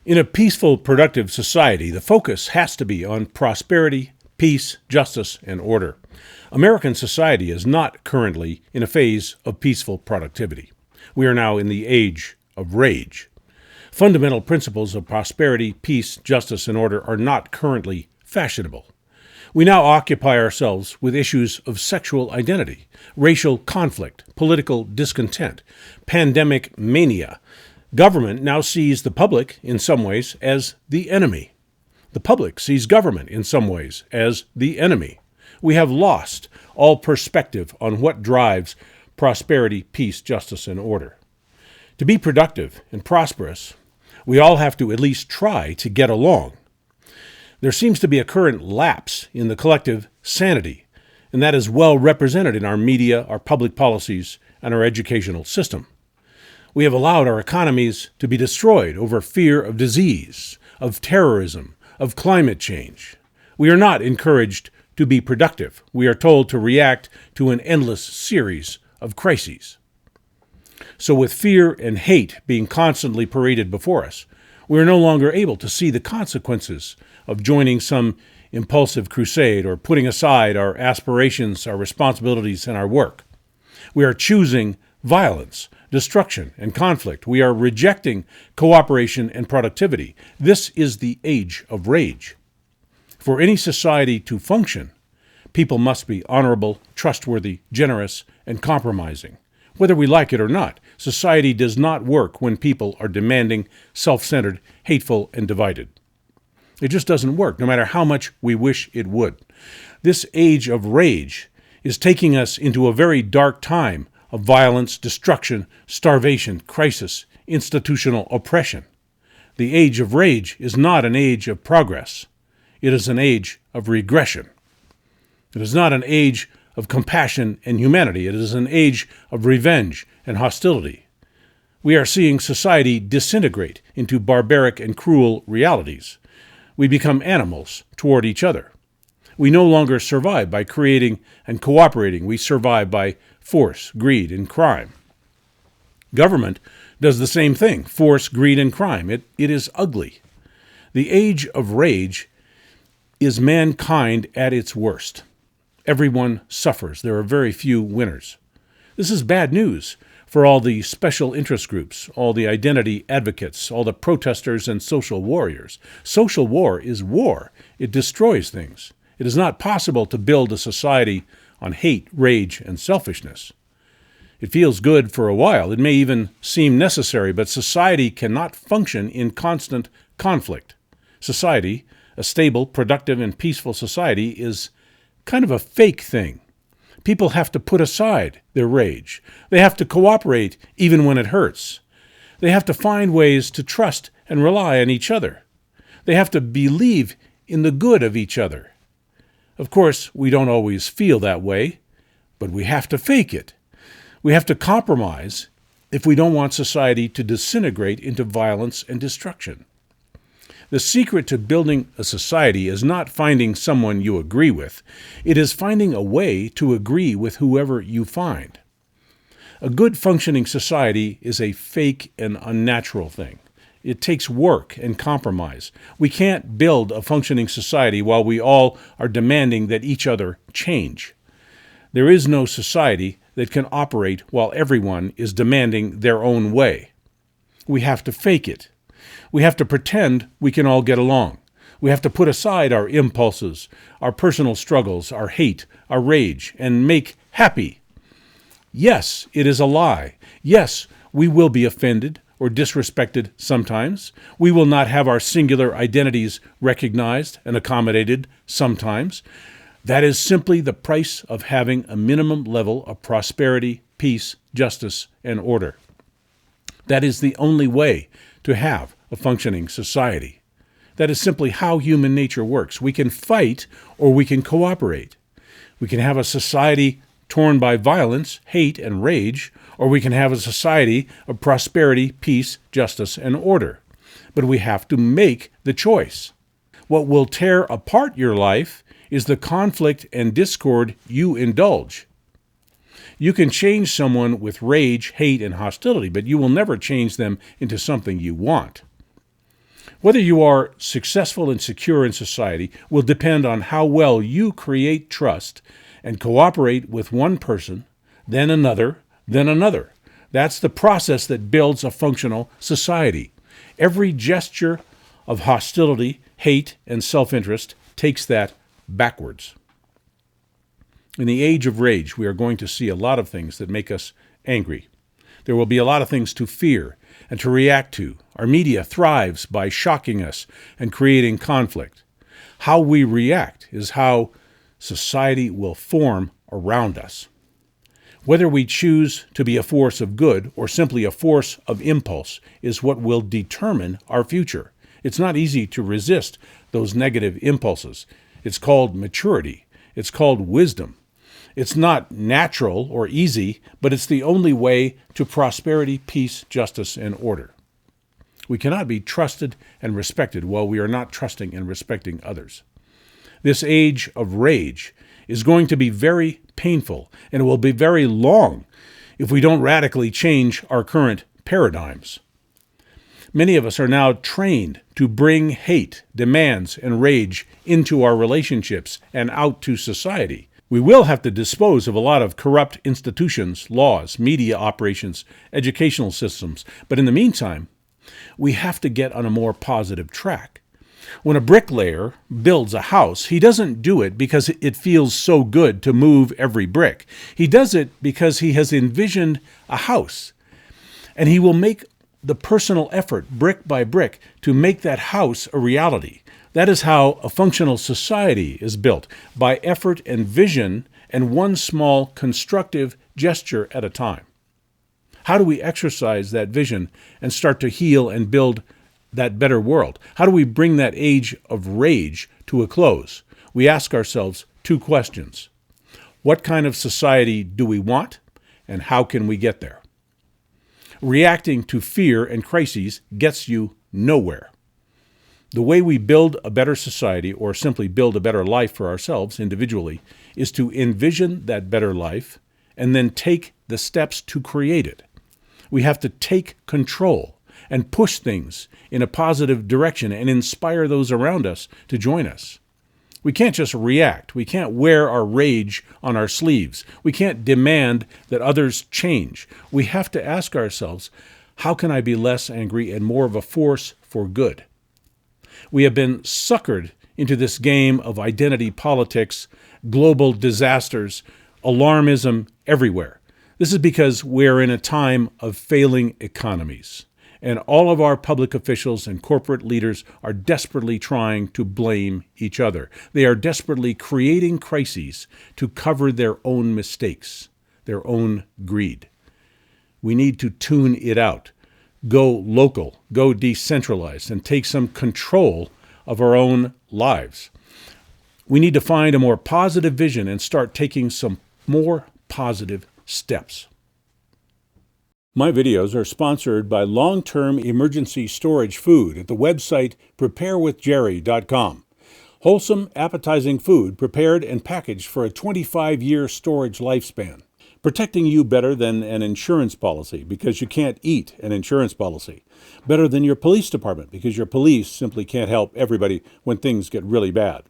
In a peaceful, productive society, the focus has to be on prosperity, peace, justice, and order. American society is not currently in a phase of peaceful productivity. We are now in the age of rage. Fundamental principles of prosperity, peace, justice, and order are not currently fashionable. We now occupy ourselves with issues of sexual identity, racial conflict, political discontent, pandemic mania. Government now sees the public, in some ways, as the enemy. The public sees government, in some ways, as the enemy. We have lost all perspective on what drives prosperity, peace, justice, and order. To be productive and prosperous, we all have to at least try to get along. There seems to be a current lapse in the collective sanity, and that is well represented in our media, our public policies, and our educational system. We have allowed our economies to be destroyed over fear of disease, of terrorism, of climate change. We are not encouraged to be productive. We are told to react to an endless series of crises. So with fear and hate being constantly paraded before us, we are no longer able to see the consequences of joining some impulsive crusade or putting aside our aspirations, our responsibilities, and our work. We are choosing violence, destruction, and conflict. We are rejecting cooperation and productivity. This is the age of rage. For any society to function, people must be honorable, trustworthy, generous, and compromising. Whether we like it or not, society does not work when people are demanding, self-centered, hateful, and divided. It just doesn't work, no matter how much we wish it would. This age of rage is taking us into a very dark time of violence, destruction, starvation, crisis, institutional oppression. The age of rage is not an age of progress. It is an age of regression. It is not an age of compassion and humanity. It is an age of revenge and hostility. We are seeing society disintegrate into barbaric and cruel realities. We become animals toward each other. We no longer survive by creating and cooperating. We survive by force, greed, and crime. Government does the same thing, force, greed, and crime. It is ugly. The age of rage is mankind at its worst. Everyone suffers. There are very few winners. This is bad news for all the special interest groups, all the identity advocates, all the protesters and social warriors. Social war is war. It destroys things. It is not possible to build a society on hate, rage, and selfishness. It feels good for a while. It may even seem necessary, but society cannot function in constant conflict. Society, a stable, productive, and peaceful society, is kind of a fake thing. People have to put aside their rage. They have to cooperate even when it hurts. They have to find ways to trust and rely on each other. They have to believe in the good of each other. Of course, we don't always feel that way, but we have to fake it. We have to compromise if we don't want society to disintegrate into violence and destruction. The secret to building a society is not finding someone you agree with. It is finding a way to agree with whoever you find. A good functioning society is a fake and unnatural thing. It takes work and compromise. We can't build a functioning society while we all are demanding that each other change. There is no society that can operate while everyone is demanding their own way. We have to fake it. We have to pretend we can all get along. We have to put aside our impulses, our personal struggles, our hate, our rage, and make happy. Yes, it is a lie. Yes, we will be offended or disrespected sometimes. We will not have our singular identities recognized and accommodated sometimes. That is simply the price of having a minimum level of prosperity, peace, justice, and order. That is the only way to have a functioning society. That is simply how human nature works. We can fight or we can cooperate. We can have a society torn by violence, hate, and rage, or we can have a society of prosperity, peace, justice, and order. But we have to make the choice. What will tear apart your life is the conflict and discord you indulge. You can change someone with rage, hate, and hostility, but you will never change them into something you want. Whether you are successful and secure in society will depend on how well you create trust and cooperate with one person, then another, then another. That's the process that builds a functional society. Every gesture of hostility, hate, and self-interest takes that backwards. In the age of rage, we are going to see a lot of things that make us angry. There will be a lot of things to fear and to react to. Our media thrives by shocking us and creating conflict. How we react is how society will form around us. Whether we choose to be a force of good or simply a force of impulse is what will determine our future. It's not easy to resist those negative impulses. It's called maturity. It's called wisdom. It's not natural or easy, but it's the only way to prosperity, peace, justice, and order. We cannot be trusted and respected while we are not trusting and respecting others. This age of rage is going to be very painful, and it will be very long if we don't radically change our current paradigms. Many of us are now trained to bring hate, demands, and rage into our relationships and out to society. We will have to dispose of a lot of corrupt institutions, laws, media operations, educational systems, but in the meantime, we have to get on a more positive track. When a bricklayer builds a house, he doesn't do it because it feels so good to move every brick. He does it because he has envisioned a house, and he will make the personal effort, brick by brick, to make that house a reality. That is how a functional society is built, by effort and vision and one small constructive gesture at a time. How do we exercise that vision and start to heal and build that better world? How do we bring that age of rage to a close? We ask ourselves two questions. What kind of society do we want, and how can we get there? Reacting to fear and crises gets you nowhere. The way we build a better society, or simply build a better life for ourselves individually, is to envision that better life and then take the steps to create it. We have to take control and push things in a positive direction and inspire those around us to join us. We can't just react. We can't wear our rage on our sleeves. We can't demand that others change. We have to ask ourselves, how can I be less angry and more of a force for good? We have been suckered into this game of identity politics, global disasters, alarmism everywhere. This is because we're in a time of failing economies, and all of our public officials and corporate leaders are desperately trying to blame each other. They are desperately creating crises to cover their own mistakes, their own greed. We need to tune it out. Go local, go decentralized, and take some control of our own lives. We need to find a more positive vision and start taking some more positive steps. My videos are sponsored by long-term emergency storage food at the website preparewithjerry.com. Wholesome, appetizing food prepared and packaged for a 25-year storage lifespan. Protecting you better than an insurance policy because you can't eat an insurance policy. Better than your police department because your police simply can't help everybody when things get really bad.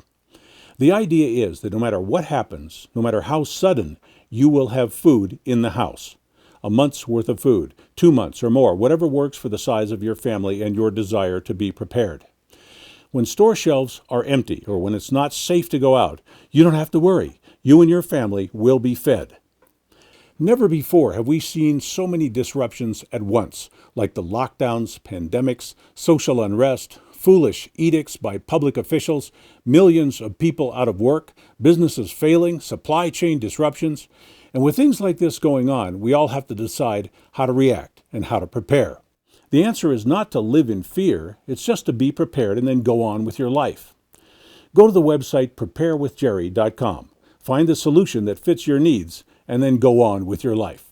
The idea is that no matter what happens, no matter how sudden, you will have food in the house. A month's worth of food, 2 months or more, whatever works for the size of your family and your desire to be prepared. When store shelves are empty or when it's not safe to go out, you don't have to worry. You and your family will be fed. Never before have we seen so many disruptions at once, like the lockdowns, pandemics, social unrest, foolish edicts by public officials, millions of people out of work, businesses failing, supply chain disruptions. And with things like this going on, we all have to decide how to react and how to prepare. The answer is not to live in fear, it's just to be prepared and then go on with your life. Go to the website preparewithjerry.com. Find the solution that fits your needs, and then go on with your life.